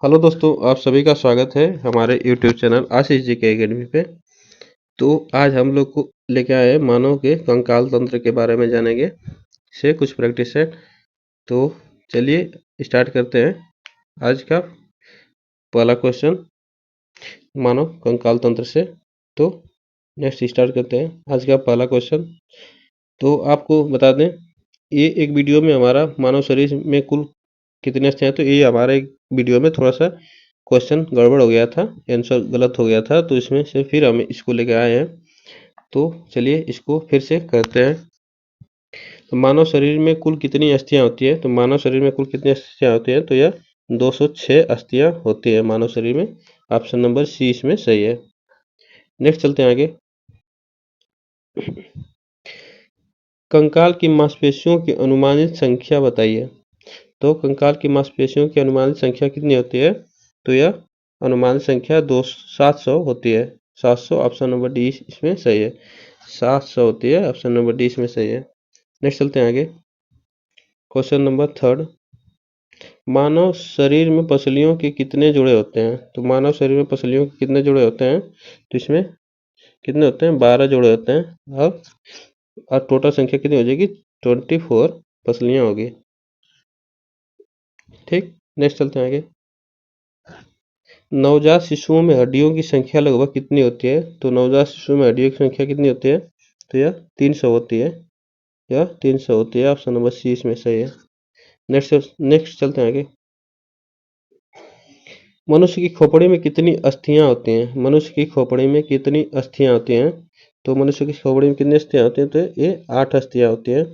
Hello दोस्तों, आप सभी का स्वागत है हमारे यूट्यूब चैनल आशीष जी के एकेडमी पे। तो आज हम लोग को लेके आए हैं मानव के कंकाल तंत्र के बारे में जानेंगे से कुछ प्रैक्टिस है। तो चलिए स्टार्ट करते हैं। आज का पहला क्वेश्चन मानव कंकाल तंत्र से। तो नेक्स्ट स्टार्ट करते हैं आज का पहला क्वेश्चन। तो आपको बता दें, ये एक वीडियो में हमारा मानव शरीर में कुल कितने अस्थियां हैं। तो ये हमारे वीडियो में थोड़ा सा क्वेश्चन गड़बड़ हो गया था, आंसर गलत हो गया था, तो इसमें से फिर हम इसको लेके आए हैं। तो चलिए इसको फिर से करते हैं। तो मानव शरीर में कुल कितनी अस्थियां होती है। तो मानव शरीर में कुल कितनी अस्थियां होती हैं। तो यह 206 अस्थियां होती है मानव शरीर में। ऑप्शन नंबर सी इसमें सही है। नेक्स्ट चलते हैं आगे। कंकाल की मांसपेशियों की अनुमानित संख्या बताइए। तो कंकाल की मांसपेशियों की अनुमानित संख्या कितनी होती है। तो यह अनुमानित संख्या 700 होती है। 700 ऑप्शन नंबर डी इसमें सही है। 700 होती है, ऑप्शन नंबर डी इसमें सही है। नेक्स्ट चलते हैं आगे। Question number third. मानव शरीर में पसलियों के कितने जोड़े होते हैं। तो मानव शरीर में पसलियों के कितने जोड़े होते हैं। तो इसमें कितने होते हैं, 12 जोड़े होते हैं। और टोटल संख्या कितनी हो जाएगी, 24 पसलियां होगी। ठीक, नेक्स्ट चलते हैं आगे। नवजात शिशुओं में हड्डियों की संख्या लगभग कितनी होती है। तो नवजात शिशुओं में हड्डियों की संख्या कितनी होती है। तो यह 300 होती है। यह 300 होती है, ऑप्शन नंबर सी इसमें सही है। नेक्स्ट चलते हैं आगे। मनुष्य की खोपड़ी में कितनी अस्थियां होती हैं। मनुष्य की खोपड़ी में कितनी अस्थियां होती हैं। तो मनुष्य की खोपड़ी में कितनी अस्थियां होती हैं। तो ये 8 अस्थियां होती हैं।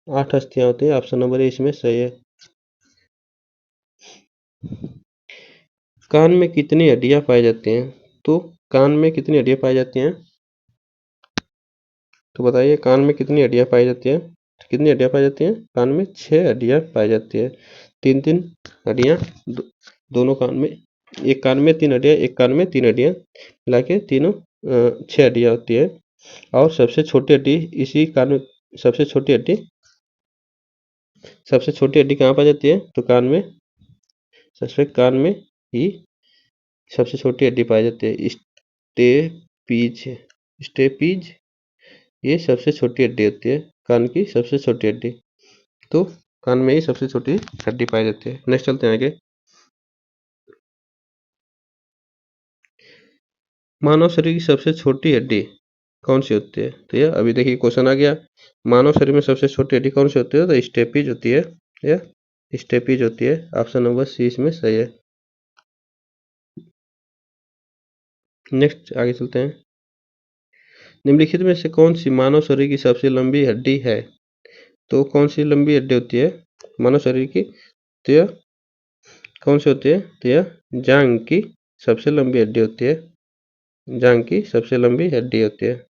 8 अस्थियां होती हैं, ऑप्शन नंबर ए इसमें सही है। कान में कितनी हड्डियां पाई जाती हैं। तो कान में कितनी हड्डियां पाई जाती हैं। तो बताइए कान में कितनी हड्डियां पाई जाती हैं। तो कितनी हड्डियां पाई जाती हैं। कान में 6 हड्डियां पाई जाती है। 3-3 हड्डियां दोनों कान में। एक कान में 3 हड्डियां, एक कान में 3 हड्डियां, मिला के तीनों 6 हड्डियां होती है। और सबसे छोटी हड्डी इसी कान में, सबसे छोटी हड्डी कहाँ पाई जाती है। तो कान में, सबसे कान में ही सबसे छोटी हड्डी पाई जाती है। स्टेपीज। स्टेपीज ये सबसे छोटी हड्डी होती है, कान की सबसे छोटी हड्डी। तो कान में ही सबसे छोटी हड्डी पाई जाती है। नेक्स्ट चलते हैं आगे। मानव शरीर की सबसे छोटी हड्डी कौन सी होती है। तो यह अभी देखिए क्वेश्चन आ गया, मानव शरीर में सबसे छोटी हड्डी कौन सी होती है। तो स्टेपीज होती है। यह स्टेपीज होती है, ऑप्शन नंबर सी इसमें सही है। नेक्स्ट आगे चलते हैं। निम्नलिखित में से कौन सी मानव शरीर की सबसे लंबी हड्डी है। तो कौन सी लंबी हड्डी होती है मानव शरीर की। तो यह कौन सी होती है। तो यह जांघ की सबसे लंबी हड्डी होती है। जांघ की सबसे लंबी हड्डी होती है,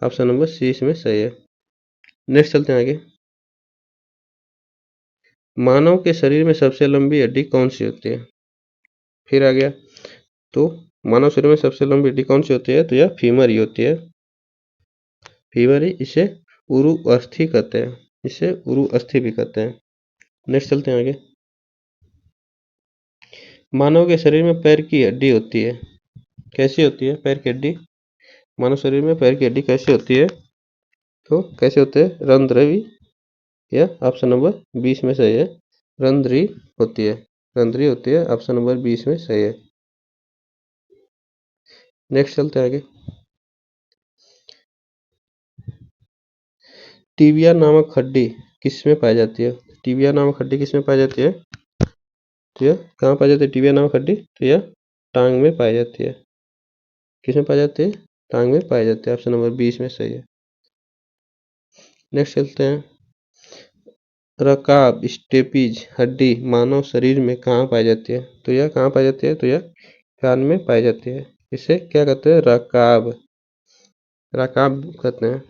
ऑप्शन नंबर सी इसमें सही है। नेक्स्ट चलते हैं आगे। मानव के शरीर में सबसे लंबी हड्डी कौन सी होती है। फिर आ गया। तो मानव शरीर में सबसे लंबी हड्डी कौन सी होती है। तो यह फीमर ही होती है। फीमर ही, इसे उरु अस्थि कहते हैं। इसे उरु अस्थि भी कहते हैं। नेक्स्ट चलते हैं आगे। मानव के शरीर में पैर की हड्डी होती है, कैसी होती है पैर की हड्डी। मानव शरीर में पैर की हड्डी कैसी होती है। तो कैसे होते हैं, रंध्रवी। यह ऑप्शन नंबर 20 में सही है। रंध्री होती है। रंध्री होती है, ऑप्शन नंबर 20 में सही है। नेक्स्ट चलते हैं आगे। टीबिया नामक हड्डी किसमें पाई जाती है। टीबिया नामक हड्डी किसमें पाई जाती है। तो यह कहाँ पाई जाती है टीबिया नामक हड्डी। तो यह टांग में पाई जाती है। किसमें पाई जाती है, टांग में पाई जाती है, ऑप्शन नंबर 20 में सही है। नेक्स्ट चलते हैं। रकाब स्टेपीज हड्डी मानव शरीर में कहाँ पाई जाती है। तो यह कहाँ पाई जाती है। तो यह कान में पाई जाती है। इसे क्या कहते हैं, रकाब। रकाब कहते हैं,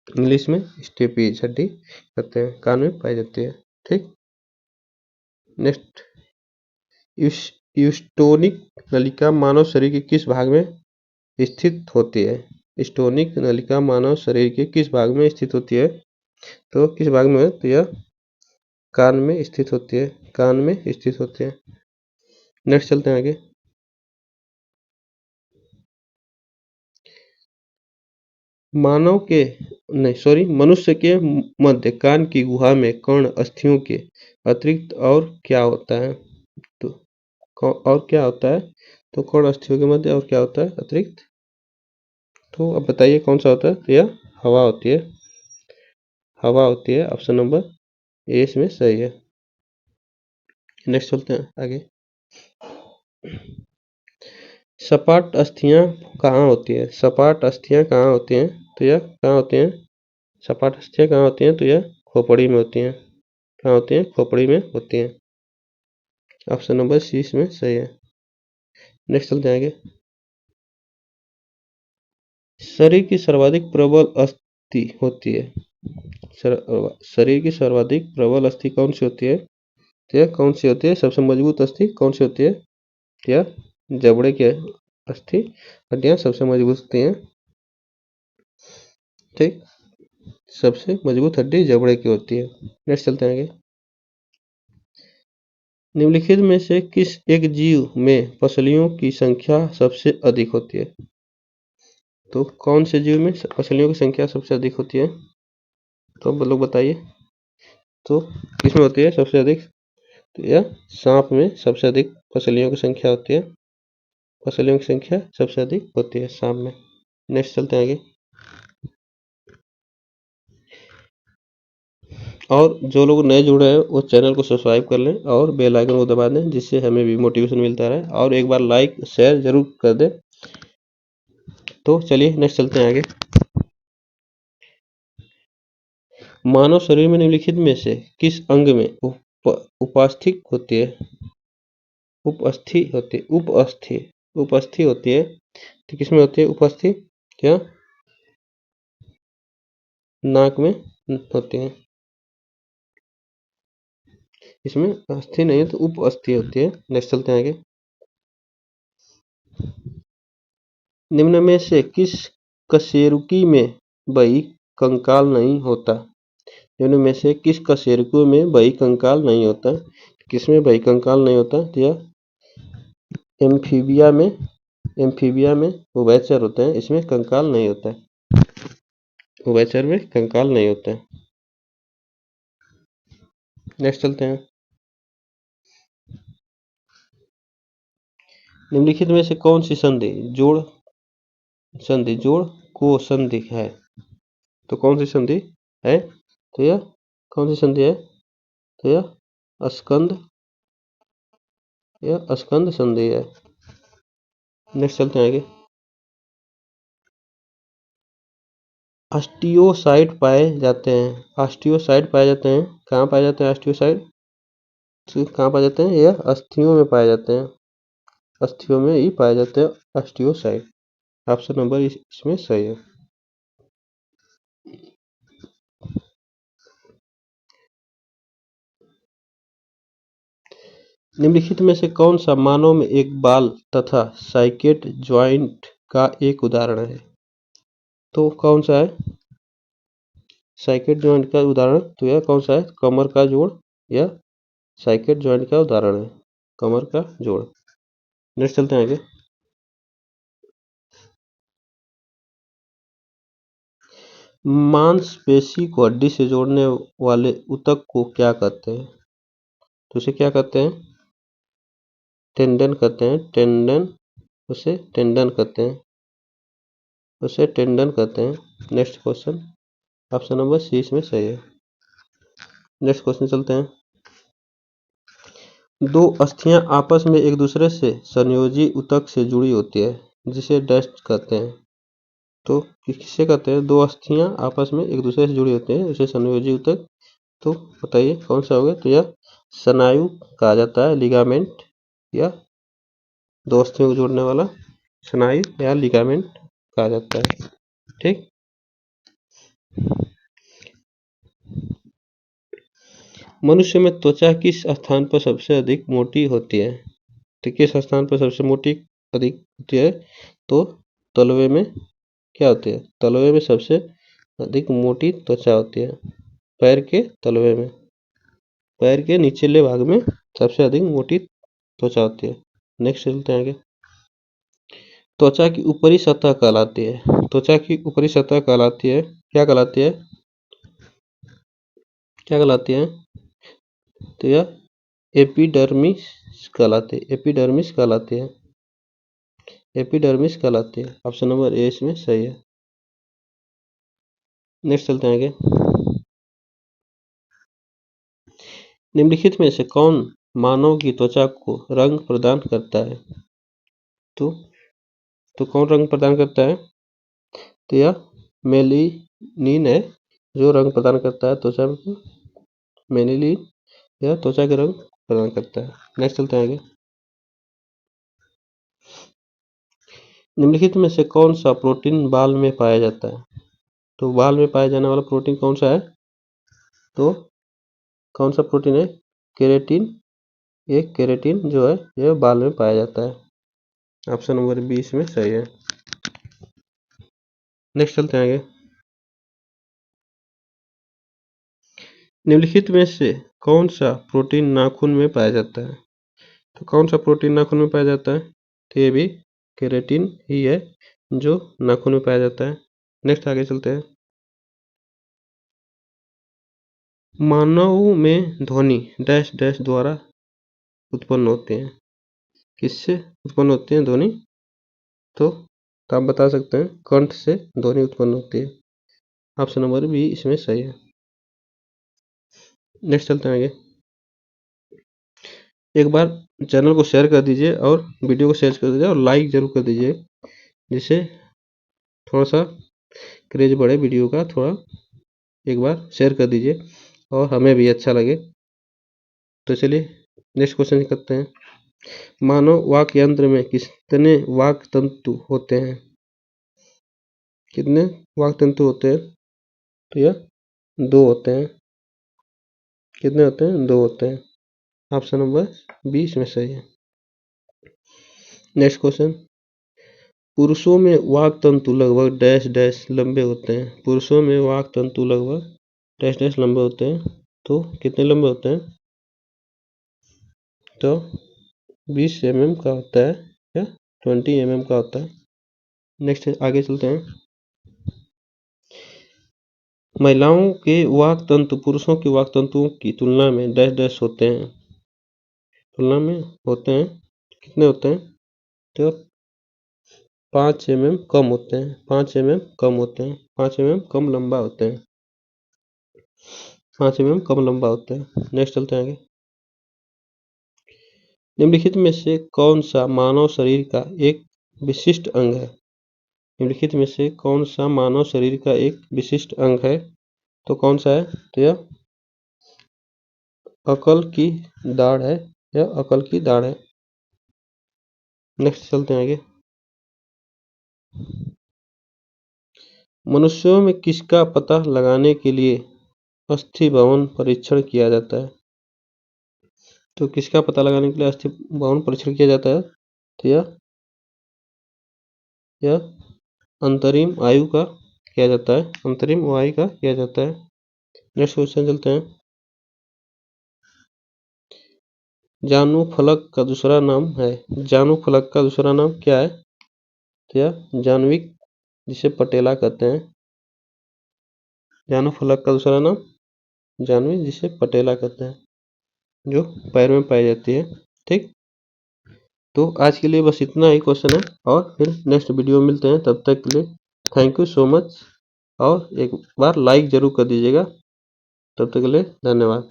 इंग्लिश में स्टेपीज हड्डी कहते हैं, कान में पाई जाती है। ठीक, नेक्स्ट। यूस्टोनिक नलिका मानव शरीर के किस भाग में स्थित होती है। स्टोनिक नलिका मानव शरीर के किस भाग में स्थित होती है। तो किस भाग में है। तो यह कान में स्थित होती है, कान में स्थित होती है। नेक्स्ट चलते हैं आगे। मानव के नहीं सॉरी मनुष्य के मध्य कान की गुहा में कर्ण अस्थियों के अतिरिक्त और क्या होता है? तो और क्या होता है? तो कर्ण अस्थियों के मध्य और क्या होता है अतिरिक्त? तो अब बताइए कौन सा होता है? तो यह हवा होती है, हवा होती है। ऑप्शन नंबर ए इसमें सही है। नेक्स्ट चलते हैं आगे। सपाट अस्थियां कहाँ होती है? सपाट अस्थियां कहाँ होती हैं? तो यह कहाँ होती हैं? सपाट अस्थियां कहाँ होती हैं? तो यह खोपड़ी में होती हैं। कहाँ होती हैं? खोपड़ी में होती हैं। ऑप्शन नंबर सी इसमें सही है। नेक्स्ट चलते हैं आगे। शरीर की सर्वाधिक प्रबल अस्थि होती है। शरीर की सर्वाधिक प्रबल अस्थि कौन सी होती है? तो यह कौन सी होती है? सबसे मजबूत अस्थि कौन सी होती है? यह जबड़े की अस्थि हड्डियां सबसे मजबूत होती हैं। ठीक, सबसे मजबूत हड्डी जबड़े की होती है। नेक्स्ट चलते हैं आगे। निम्नलिखित में से किस एक जीव में पसलियों की संख्या सबसे अधिक होती है? तो कौन से जीव में पसलियों की संख्या सबसे अधिक होती है? तो आप लोग बताइए। तो किसमें होती है सबसे अधिक? तो यह सांप में सबसे अधिक पसलियों की संख्या होती है। पसलियों की संख्या सबसे अधिक होती है सांप में। नेक्स्ट चलते हैं आगे। और जो लोग नए जुड़े हैं वो चैनल को सब्सक्राइब कर लें और बेल आइकन को दबा दें, जिससे हमें भी मोटिवेशन मिलता रहे। और एक बार लाइक शेयर जरूर कर दें। तो चलिए नेक्स्ट चलते हैं आगे। मानव शरीर में निम्नलिखित में से किस अंग में उपस्थित होती है? उपस्थि होती है, उपस्थि उपस्थि होती है। तो किसमें होती है उपस्थि? क्या? नाक में होती है। इसमें अस्थि नहीं है तो उपअस्थि होती है। नेक्स्ट चलते हैं आगे। निम्न में से किस कशेरुकी में बही कंकाल नहीं होता? निम्न में से किस कशेरुकी में बही कंकाल नहीं होता? किसमें बही कंकाल नहीं होता? तो यह एम्फीबिया में उभयचर होते हैं, इसमें कंकाल नहीं होता है। उभयचर में कंकाल नहीं होता है। नेक्स्ट चलते हैं। निम्नलिखित में से कौन सी जोड़ को संधि है? तो कौन सी संधि है? तो यह कौन सी संधि है? तो यह स्कंद संधि है। नेक्स्ट चलते हैं आगे। ऑस्टियोसाइट पाए जाते हैं। ऑस्टियोसाइट पाए जाते हैं कहाँ पाए जाते हैं? ऑस्टियोसाइट कहाँ पाए जाते हैं? यह अस्थियों में पाए जाते हैं। अस्थियों में ही पाए जाते हैं ऑस्टियोसाइट। ऑप्शन नंबर इसमें सही है। निम्नलिखित में से कौन सा मानव में एक बाल तथा साइकेट ज्वाइंट का एक उदाहरण है? तो कौन सा है साइकेट ज्वाइंट का उदाहरण? तो यह कौन सा है? कमर का जोड़। यह साइकेट ज्वाइंट का उदाहरण है, कमर का जोड़। नेक्स्ट चलते हैं आगे। मांसपेशी को हड्डी से जोड़ने वाले ऊतक को क्या कहते हैं? तो उसे क्या कहते हैं? टेंडन कहते हैं। उसे टेंडन कहते हैं। उसे टेंडन कहते हैं। Next question option number C इसमें सही है। नेक्स्ट क्वेश्चन चलते हैं। दो अस्थियां आपस में एक दूसरे से संयोजी ऊतक से जुड़ी होती है, जिसे डैश कहते हैं। तो किसे कहते हैं? दो अस्थियां आपस में एक दूसरे से जुड़ी होती हैं, उसे संयोजी ऊतक। तो बताइए कौन सा होगा? तो यह स्नायु कहा जाता है, लिगामेंट, या दो अस्थियों को जोड़ने वाला स्नायु या लिगामेंट कहा जाता है। ठीक। मनुष्य में त्वचा किस स्थान पर सबसे अधिक मोटी होती है? तो किस स्थान पर सबसे मोटी अधिक होती है? तो तलवे में क्या होती है? तलवे में सबसे अधिक मोटी त्वचा होती है, पैर के तलवे में। पैर के निचले भाग में सबसे अधिक मोटी त्वचा होती है। नेक्स्ट चलते हैं आगे। त्वचा की ऊपरी सतह कहलाती है। त्वचा की ऊपरी सतह कहलाती है, क्या कहलाती है? क्या कहलाती है? तो यह एपिडर्मिस कहलाती है। एपिडर्मिस कहलाती है। एपिडर्मिस कहलाती है। ऑप्शन नंबर ए इसमें सही है। नेक्स्ट चलते हैं आगे। निम्नलिखित में से कौन मानव की त्वचा को रंग प्रदान करता है? तो कौन रंग प्रदान करता है? तो यह मेलेनिन है जो रंग प्रदान करता है त्वचा को। मेलेनिन यह त्वचा के रंग प्रदान करता है। नेक्स्ट चलते हैं आगे। निम्नलिखित में से कौन सा प्रोटीन बाल में पाया जाता है? तो बाल में पाया जाने वाला प्रोटीन कौन सा है? तो कौन सा प्रोटीन है? केरेटिन। एक केरेटिन जो है यह बाल में पाया जाता है। ऑप्शन नंबर बी इसमें सही है। नेक्स्ट चलते हैं आगे। निम्नलिखित में से कौन सा प्रोटीन नाखून में पाया जाता है? तो कौन सा प्रोटीन नाखून में पाया जाता है? तो ये भी केरेटिन ही है जो नाखून में पाया जाता है। नेक्स्ट आगे चलते हैं। मानव में ध्वनि डैश डैश द्वारा उत्पन्न होते हैं। किससे उत्पन्न होती है ध्वनि? तो आप बता सकते हैं कंठ से ध्वनि उत्पन्न होती है। ऑप्शन नंबर बी इसमें सही है। नेक्स्ट चलते हैं आगे। एक बार चैनल को शेयर कर दीजिए और वीडियो को शेयर कर दीजिए और लाइक जरूर कर दीजिए, जिससे थोड़ा सा क्रेज बढ़े वीडियो का। थोड़ा एक बार शेयर कर दीजिए और हमें भी अच्छा लगे। तो चलिए नेक्स्ट क्वेश्चन करते हैं। मानव वाक यंत्र में कितने वाक तंतु होते हैं? कितने वाक तंतु होते हैं? तो यह 2 होते हैं। कितने होते हैं? 2 होते हैं। ऑप्शन नंबर बी इसमें सही है। Next question. पुरुषों में वाक तंतु लगभग डैश डैश लंबे होते हैं। पुरुषों में वाक तंतु लगभग डैश डैश लंबे होते हैं। तो कितने लंबे होते हैं? तो 20 mm का होता है या 20 mm का होता है। नेक्स्ट आगे चलते हैं। महिलाओं के वाक तंतु पुरुषों के वाक तंतुओं की तुलना में डैश डैश होते हैं। तुलना में होते हैं, कितने होते हैं? तो 5 mm कम होते हैं। 5 mm कम होते हैं। 5 mm कम लंबा होते हैं। 5 mm कम लंबा होता है। नेक्स्ट चलते हैं आगे। निम्नलिखित में से कौन सा मानव शरीर का एक विशिष्ट अंग है? निम्नलिखित में से कौन सा मानव शरीर का एक विशिष्ट अंग है? तो कौन सा है? तो यह अकल की दाढ़ है। यह अकल की दाढ़ है। नेक्स्ट चलते हैं आगे। मनुष्यों में किसका पता लगाने के लिए अस्थि भवन परीक्षण किया जाता है? तो किसका पता लगाने के लिए अस्थि भवन परीक्षण किया जाता है? तो यह अंतरिम आयु का किया जाता है। अंतरिम आयु का किया जाता है। नेक्स्ट क्वेश्चन चलते हैं। जानू फलक का दूसरा नाम है। जानू फलक का दूसरा नाम क्या है? तो यह जानविक, जिसे पटेला कहते हैं। जानू फलक का दूसरा नाम जानवी, जिसे पटेला कहते हैं, जो पैर में पाई जाती है। ठीक, तो आज के लिए बस इतना ही क्वेश्चन है और फिर नेक्स्ट वीडियो में मिलते हैं। तब तक के लिए थैंक यू सो मच और एक बार लाइक जरूर कर दीजिएगा। तब तक के लिए धन्यवाद।